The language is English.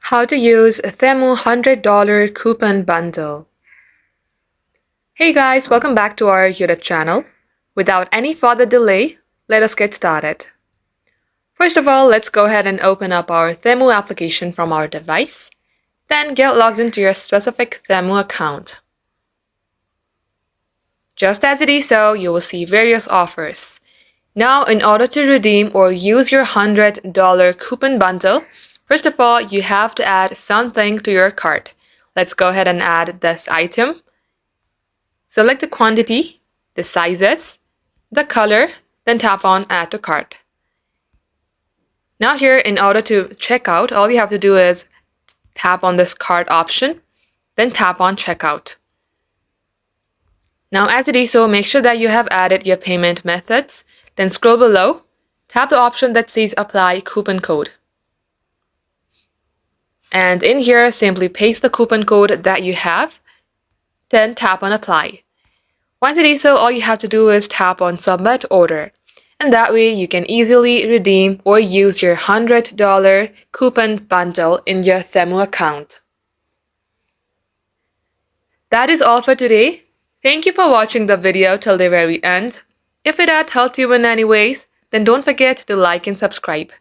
How to use a Temu $100 coupon bundle. Hey guys, welcome back to our YouTube channel. Without any further delay, let us get started. First of all, let's go ahead and open up our Temu application from our device. Then get logged into your specific Temu account. Just as you do so, you will see various offers. Now, in order to redeem or use your $100 coupon bundle, first of all, you have to add something to your cart. Let's go ahead and add this item. Select the quantity, the sizes, the color, then tap on Add to Cart. Now here, in order to check out, all you have to do is tap on this cart option, then tap on Checkout. Now as you do so, make sure that you have added your payment methods. Then scroll below, tap the option that says Apply Coupon Code. And in here, simply paste the coupon code that you have, then tap on Apply. Once you do so, all you have to do is tap on Submit Order. And that way you can easily redeem or use your $100 coupon bundle in your Temu account. That is all for today. Thank you for watching the video till the very end. If it had helped you in any ways, then don't forget to like and subscribe.